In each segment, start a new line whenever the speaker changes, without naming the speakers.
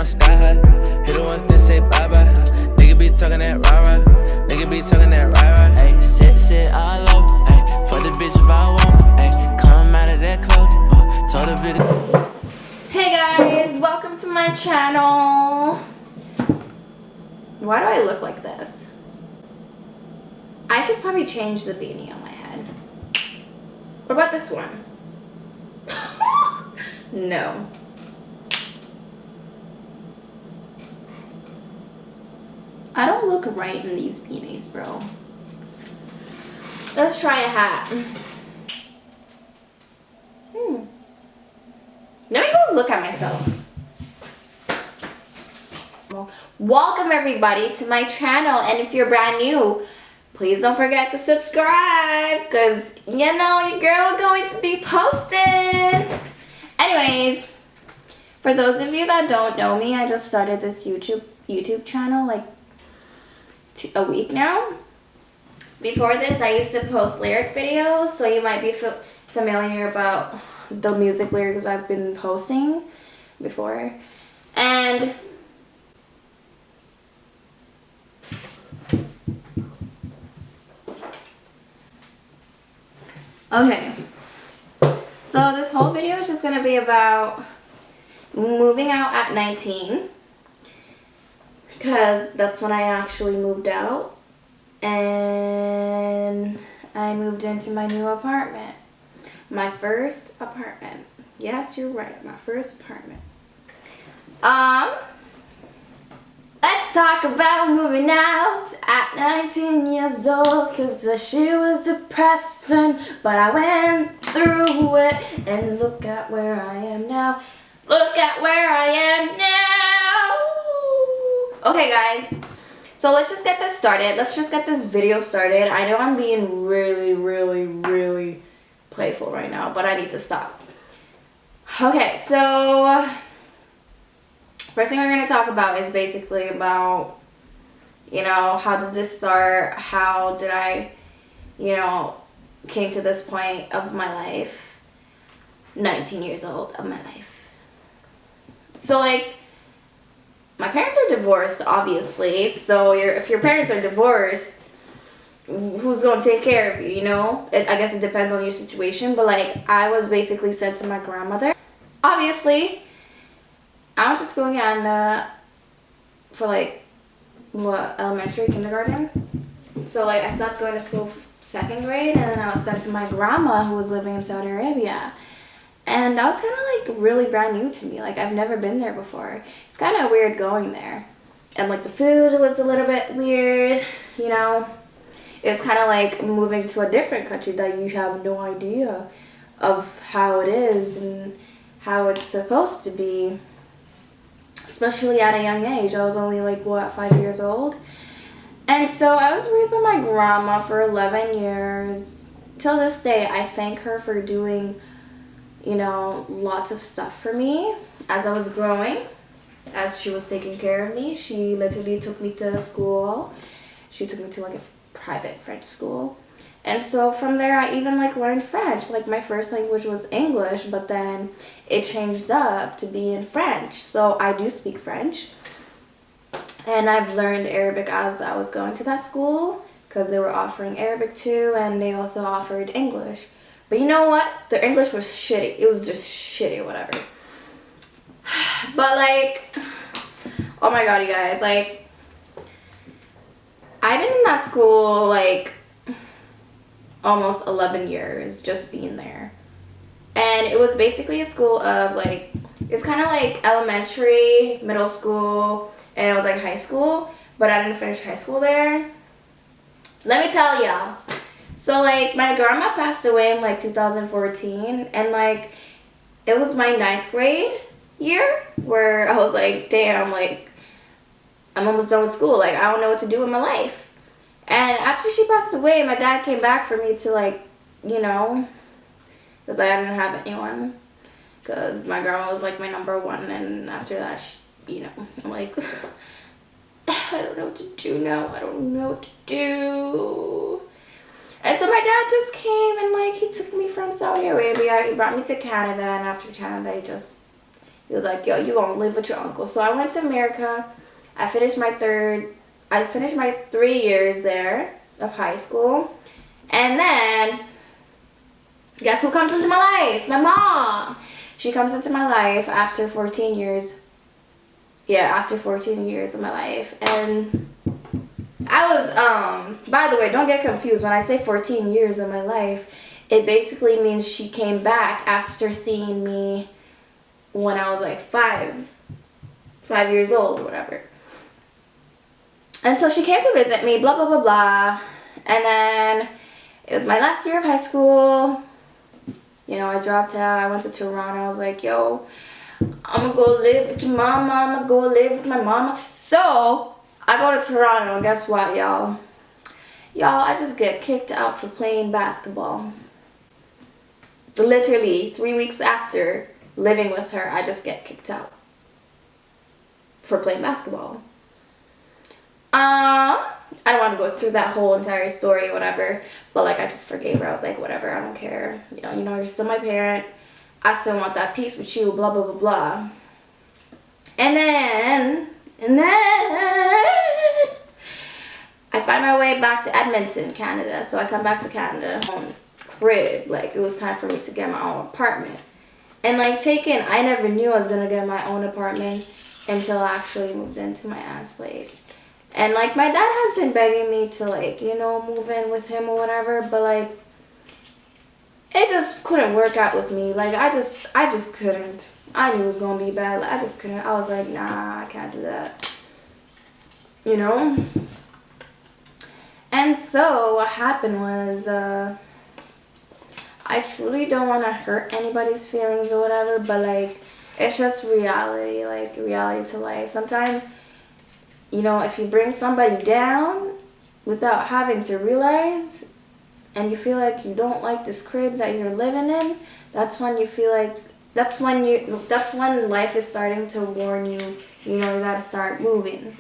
I'm sky high. Hit it once, then say bye bye. Nigga be talking that rah rah. Nigga be talking that rah rah. Ayy, sit all over. Ayy, for the bitch if I want. Ayy, come out of that club. Told the bitch.
Hey guys, welcome to my channel. Why do I look like this? I should probably change the beanie on my head. What about this one? No. I don't look right in these beanies, bro. Let's try a hat. Let me go look at myself. Welcome everybody to my channel, and if you're brand new, please don't forget to subscribe, because you know your girl going to be posting. Anyways, for those of you that don't know me, I just started this YouTube channel like a week now. Before this, I used to post lyric videos, so you might be familiar about the music lyrics I've been posting before. And okay, so this whole video is just gonna be about moving out at 19, because that's when I actually moved out, and I moved into my new apartment. My first apartment. Yes, you're right. My first apartment. Let's talk about moving out at 19 years old, because the shit was depressing, but I went through it, and look at where I am now. Look at where I am now. Okay, guys. So let's just get this started. Let's just get this video started. I know I'm being really playful right now, but I need to stop. Okay, so first thing we're going to talk about is basically about, you know, how did this start? How did I, you know, came to this point of my life, 19 years old of my life. So like, my parents are divorced, obviously, so if your parents are divorced, who's going to take care of you, you know? I guess it depends on your situation, but like, I was basically sent to my grandmother. Obviously, I went to school in Uganda for like, what, elementary, kindergarten? So like, I stopped going to school 2nd grade, and then I was sent to my grandma, who was living in Saudi Arabia. And that was kind of like really brand new to me. Like, I've never been there before. It's kind of weird going there. And like, the food was a little bit weird, you know? It's kind of like moving to a different country that you have no idea of how it is and how it's supposed to be, especially at a young age. I was only like, what, 5 years old? And so I was raised by my grandma for 11 years. Till this day, I thank her for doing, you know, lots of stuff for me as I was growing, as she was taking care of me. She literally took me to school. She took me to like a private French school, and so from there I even like learned French. Like, my first language was English, but then it changed up to be in French, so I do speak French. And I've learned Arabic as I was going to that school, because they were offering Arabic too, and they also offered English. But you know what, the English was shitty. It was just shitty, whatever. But like, oh my god, you guys, like, I've been in that school like almost 11 years, just being there. And it was basically a school of like, it's kind of like elementary, middle school, and it was like high school, but I didn't finish high school there. Let me tell y'all. So like, my grandma passed away in like 2014, and like, it was my 9th grade year where I was like, damn, like, I'm almost done with school. Like, I don't know what to do with my life. And after she passed away, my dad came back for me to like, you know, because I didn't have anyone. Because my grandma was like my number one. And after that, you know, I'm like, I don't know what to do now. I don't know what to do. And so my dad just came and like, he took me from Saudi Arabia. He brought me to Canada. And after Canada, He was like, yo, you gonna live with your uncle. So I went to America. I finished my 3 years there of high school. And then, guess who comes into my life? My mom. She comes into my life after 14 years. Yeah, after 14 years of my life. And I was, by the way, don't get confused. When I say 14 years of my life, it basically means she came back after seeing me when I was like 5 years old or whatever. And so she came to visit me, blah, blah, blah, blah. And then it was my last year of high school. You know, I dropped out. I went to Toronto. I was like, yo, I'm going to go live with your mama. I'm going to go live with my mama. So I go to Toronto, and guess what, y'all? Y'all, I just get kicked out for playing basketball. Literally 3 weeks after living with her, I just get kicked out for playing basketball. I don't want to go through that whole entire story or whatever, but like I just forgave her. I was like, whatever, I don't care. You know, you're still my parent. I still want that peace with you, blah, blah, blah, blah. And then I find my way back to Edmonton, Canada. So I come back to Canada, own crib. Like, it was time for me to get my own apartment. And like I never knew I was gonna get my own apartment until I actually moved into my aunt's place. And like my dad has been begging me to like, you know, move in with him or whatever, but like it just couldn't work out with me. Like I just couldn't. I knew it was gonna be bad. Like, I just couldn't. I was like, nah, I can't do that. You know? And so what happened was I truly don't want to hurt anybody's feelings or whatever, but like it's just reality, like reality to life. Sometimes, you know, if you bring somebody down without having to realize, and you feel like you don't like this crib that you're living in, that's when you feel like, that's when life is starting to warn you, you know, you gotta start moving.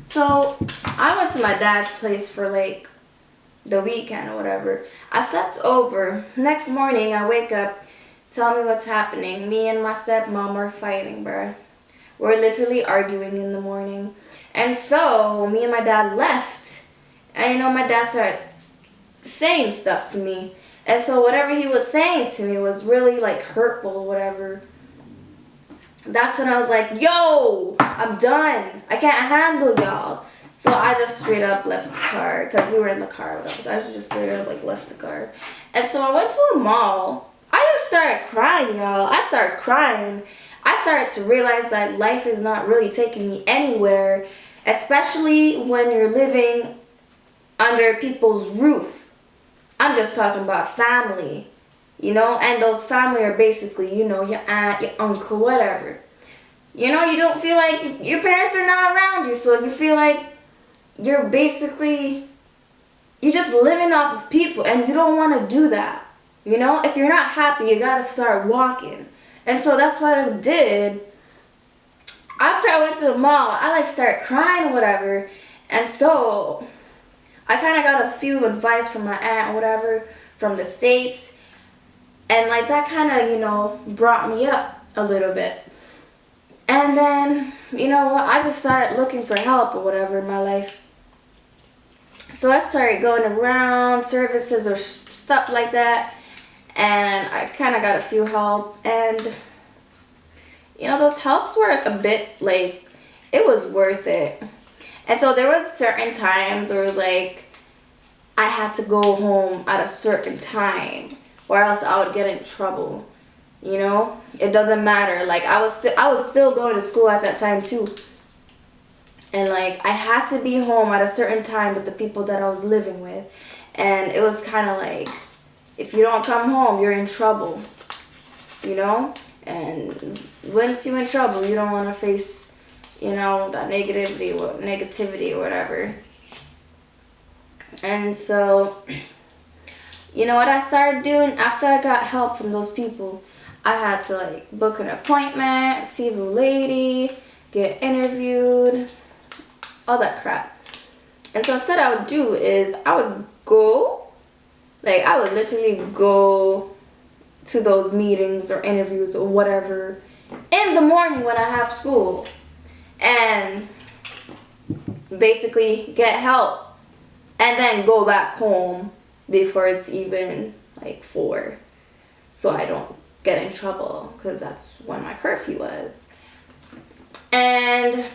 So I went to my dad's place for like the weekend or whatever. I slept over. Next morning I wake up, tell me what's happening. Me and my stepmom are fighting, bruh. We're literally arguing in the morning. And so me and my dad left. And you know, my dad started saying stuff to me. And so whatever he was saying to me was really like hurtful or whatever. That's when I was like, yo, I'm done. I can't handle y'all. So I just straight up left the car because we were in the car with us. So I just straight up like left the car. And so I went to a mall. I just started crying, y'all. I started crying. I started to realize that life is not really taking me anywhere, especially when you're living under people's roof. I'm just talking about family, you know, and those family are basically, you know, your aunt, your uncle, whatever. You know, you don't feel like your parents are not around you, so you feel like you're just living off of people, and you don't want to do that. You know, if you're not happy, you gotta start walking. And so that's what I did. After I went to the mall, I like started crying or whatever. And so I kind of got a few advice from my aunt or whatever from the States. And like that kind of, you know, brought me up a little bit. And then, you know what, I just started looking for help or whatever in my life. So I started going around services or stuff like that. And I kind of got a few help, and you know, those helps were a bit like, it was worth it. And so there was certain times where it was like I had to go home at a certain time or else I would get in trouble. You know, it doesn't matter. Like I was still going to school at that time too. And like I had to be home at a certain time with the people that I was living with. And it was kind of like, if you don't come home, you're in trouble, you know? And once you're in trouble, you don't want to face, you know, that negativity or whatever. And so, you know what I started doing after I got help from those people? I had to like book an appointment, see the lady, get interviewed, all that crap. And so instead I would do is I would literally go to those meetings or interviews or whatever in the morning when I have school, and basically get help and then go back home before it's even like 4, so I don't get in trouble, because that's when my curfew was. And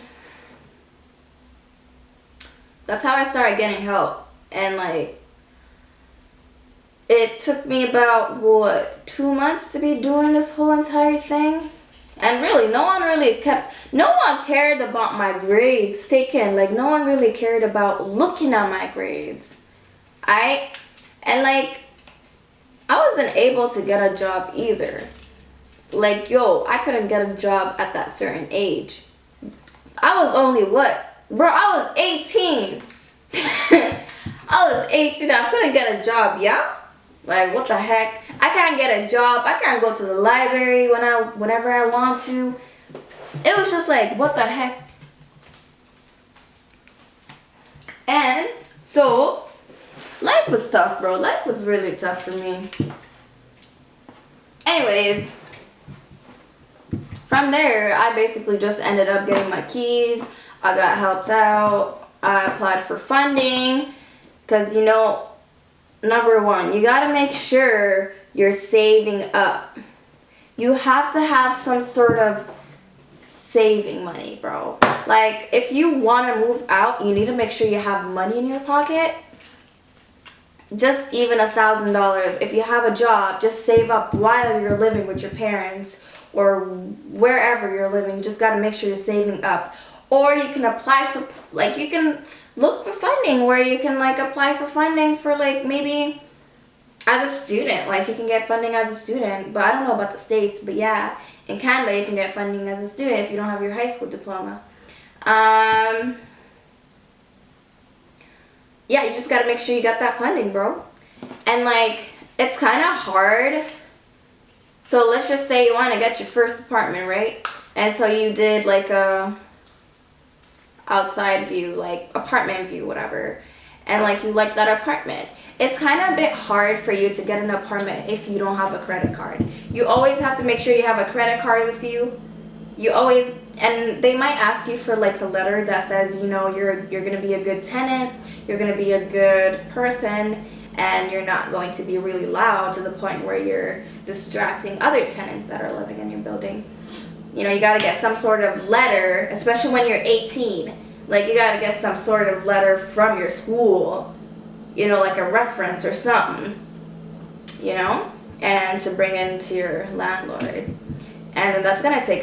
that's how I started getting help. And like, it took me about, what, 2 months to be doing this whole entire thing. And really, no one cared about my grades taken. Like, no one really cared about looking at my grades. I wasn't able to get a job either. Like, I couldn't get a job at that certain age. I was only what? Bro, I was 18. I was 18. I couldn't get a job, yeah? Like, what the heck? I can't get a job. I can't go to the library whenever I want to. It was just like, what the heck? And so, life was tough, bro. Life was really tough for me. Anyways, from there, I basically just ended up getting my keys. I got helped out. I applied for funding. Because, number one, you got to make sure you're saving up. You have to have some sort of saving money, bro. Like, if you want to move out, you need to make sure you have money in your pocket. Just even $1,000. If you have a job, just save up while you're living with your parents or wherever you're living. You just got to make sure you're saving up. Or you can apply for, like, you can look for funding where you can, like, apply for funding for, like, maybe as a student. Like, you can get funding as a student. But I don't know about the States, but yeah, in Canada you can get funding as a student if you don't have your high school diploma. Yeah, you just got to make sure you got that funding, bro. And, like, it's kind of hard. So let's just say you want to get your first apartment, right? And so you did, like, a outside view, like apartment view, whatever. And, like, you like that apartment. It's kind of a bit hard for you to get an apartment if you don't have a credit card. You always have to make sure you have a credit card with you. And they might ask you for, like, a letter that says, you're going to be a good tenant, you're going to be a good person, and you're not going to be really loud to the point where you're distracting other tenants that are living in your building. You got to get some sort of letter, especially when you're 18. Like, you got to get some sort of letter from your school, like a reference or something, and to bring into your landlord. And then that's going to take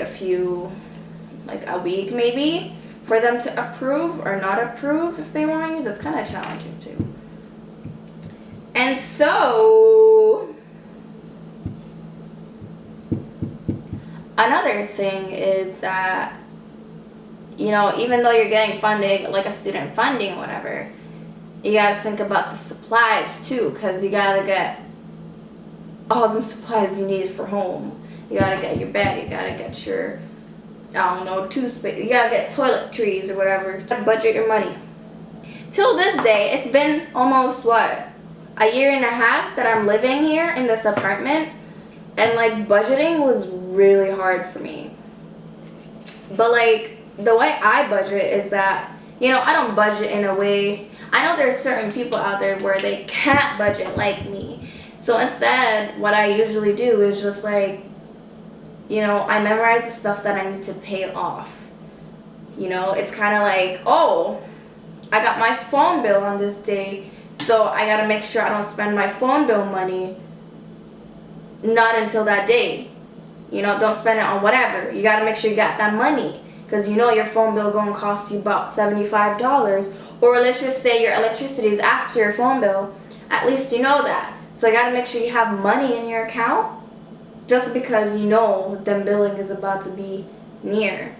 like a week maybe, for them to approve or not approve if they want you. That's kind of challenging too. And so, another thing is that, even though you're getting funding, like a student funding or whatever, you got to think about the supplies too, because you got to get all them supplies you need for home. You got to get your bed, you got to get your, toothpaste, you got to get toiletries or whatever. Budget your money. Till this day, it's been almost, a year and a half that I'm living here in this apartment, and, like, budgeting was really hard for me. But, like, the way I budget is that, I don't budget in a way. I know there's certain people out there where they can't budget like me. So instead, what I usually do is just, like, I memorize the stuff that I need to pay off. It's kind of like, oh, I got my phone bill on this day, so I got to make sure I don't spend my phone bill money not until that day. Don't spend it on whatever. You got to make sure you got that money, because your phone bill going to cost you about $75. Or let's just say your electricity is after your phone bill. At least you know that. So you got to make sure you have money in your account, just because them billing is about to be near.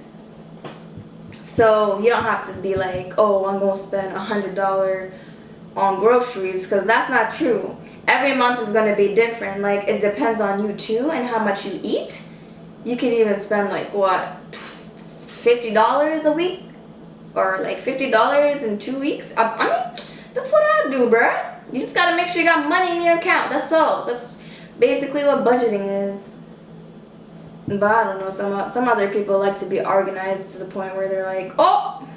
So you don't have to be like, oh, I'm going to spend $100 on groceries, because that's not true. Every month is going to be different. Like, it depends on you too and how much you eat. You can even spend, like, what, $50 a week? Or like $50 in 2 weeks? I mean, that's what I do, bruh. You just got to make sure you got money in your account. That's all. basically what budgeting is. But I don't know, some other people like to be organized to the point where they're like, oh,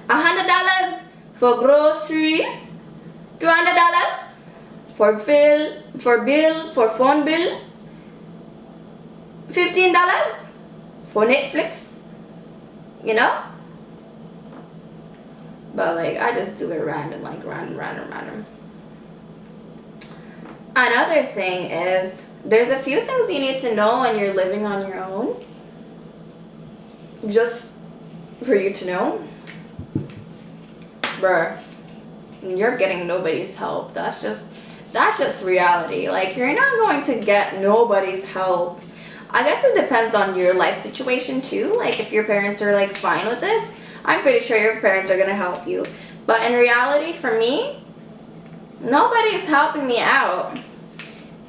$100 for groceries, $200 for phone bill, $15 for Netflix, you know? But like, I just do it random, like random. Another thing is, there's a few things you need to know when you're living on your own. Just for you to know. Bruh, you're getting nobody's help. That's just reality. Like, you're not going to get nobody's help. I guess it depends on your life situation too. Like, if your parents are like fine with this, I'm pretty sure your parents are gonna help you. But in reality, for me, nobody's helping me out,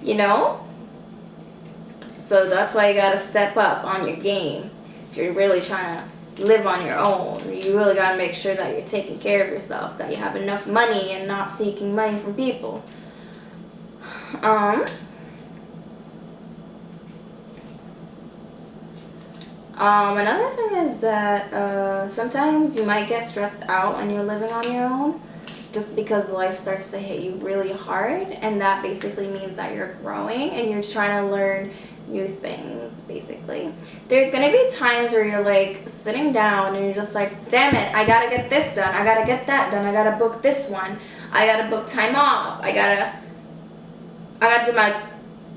you know? So that's why you gotta step up on your game. If you're really trying to live on your own, you really gotta make sure that you're taking care of yourself, that you have enough money and not seeking money from people. Another thing is that sometimes you might get stressed out when you're living on your own, just because life starts to hit you really hard, and that basically means that you're growing and you're trying to learn new things. Basically, there's gonna be times where you're like sitting down and you're just like, damn it, I gotta get this done, I gotta get that done, I gotta book this one, I gotta book time off, I gotta do my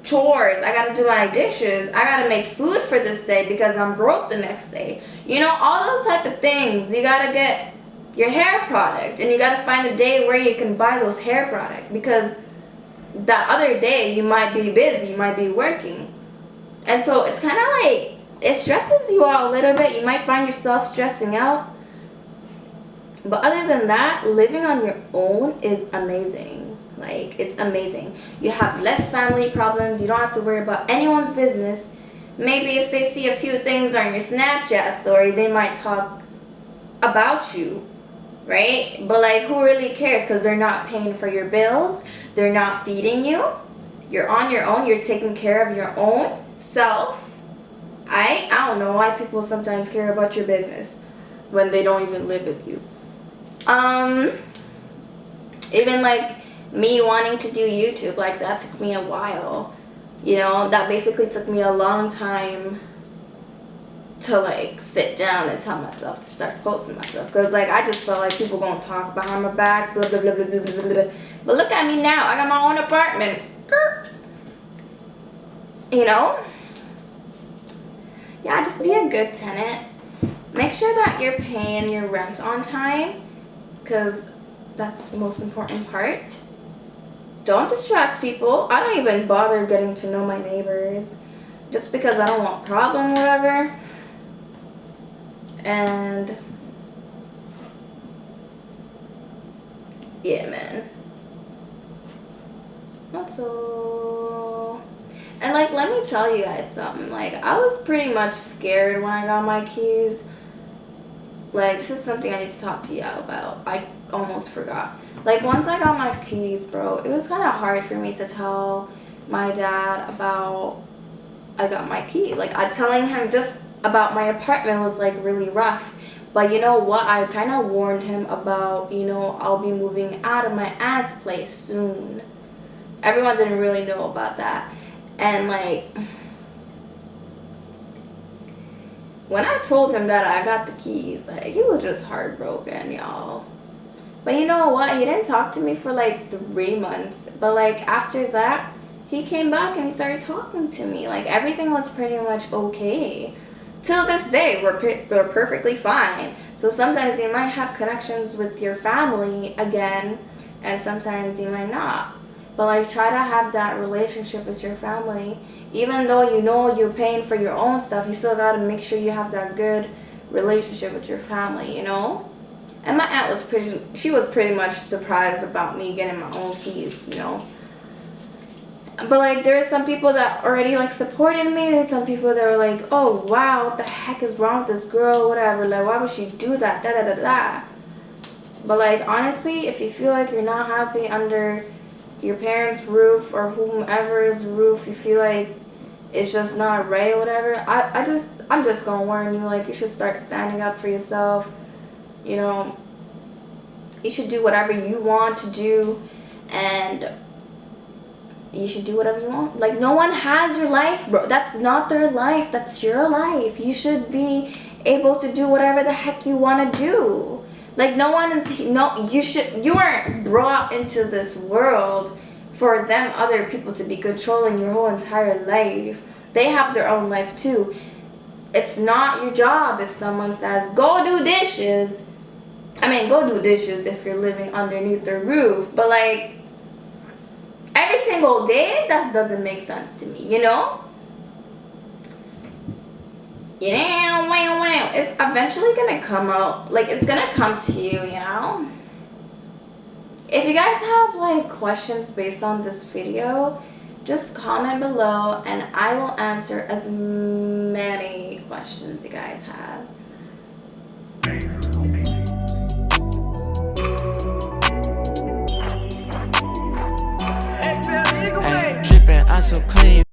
chores, I gotta do my dishes, I gotta make food for this day because I'm broke the next day. You know, all those type of things. You gotta get your hair product, and you gotta find a day where you can buy those hair product, because that other day you might be busy, you might be working. And so it's kind of like, it stresses you out a little bit. You might find yourself stressing out. But other than that, living on your own is amazing. Like, it's amazing. You have less family problems. You don't have to worry about anyone's business. Maybe if they see a few things on your Snapchat story, they might talk about you, right? But like, who really cares? Because they're not paying for your bills. They're not feeding you. You're on your own. You're taking care of your own self. I don't know why people sometimes care about your business when they don't even live with you. Even like me wanting to do YouTube, like that took me a while. You know, that basically took me a long time to like sit down and tell myself to start posting myself, because like I just felt like people gonna talk behind my back, blah blah blah blah blah blah blah. But look at me now, I got my own apartment. You know? Yeah, just be a good tenant. Make sure that you're paying your rent on time, because that's the most important part. Don't distract people. I don't even bother getting to know my neighbors, just because I don't want problem, whatever. And yeah, man. That's all. And like, let me tell you guys something. Like, I was pretty much scared when I got my keys. Like, this is something I need to talk to y'all about. I almost forgot. Like, once I got my keys, bro, it was kind of hard for me to tell my dad about I got my key. Like, telling him just about my apartment was like really rough. But you know what? I kind of warned him about, you know, I'll be moving out of my aunt's place soon. Everyone didn't really know about that. And like, when I told him that I got the keys, like, he was just heartbroken, y'all. But you know what? He didn't talk to me for like 3 months. But like, after that, he came back and he started talking to me. Like, everything was pretty much okay. Till this day, we're perfectly fine. So sometimes you might have connections with your family again, and sometimes you might not. But like, try to have that relationship with your family. Even though you know you're paying for your own stuff, you still gotta make sure you have that good relationship with your family, you know? And my aunt was pretty much surprised about me getting my own keys, you know? But like, there are some people that already like supported me. There's some people that were like, oh wow, what the heck is wrong with this girl, whatever, like, why would she do that, da da da da. But like, honestly, if you feel like you're not happy under your parents' roof or whomever's roof, you feel like it's just not right or whatever, I'm just gonna warn you, like, you should start standing up for yourself. You know, you should do whatever you want to do, and you should do whatever you want. Like, no one has your life, bro. That's not their life. That's your life. You should be able to do whatever the heck you want to do. Like, no one is, no, you weren't brought into this world for them other people to be controlling your whole entire life. They have their own life too. It's not your job if someone says, go do dishes. I mean, go do dishes if you're living underneath their roof. But, like, every single day, that doesn't make sense to me, you know? Yeah, wow. It's eventually gonna come out. Like, it's gonna come to you, you know? If you guys have, like, questions based on this video, just comment below and I will answer as many questions you guys have.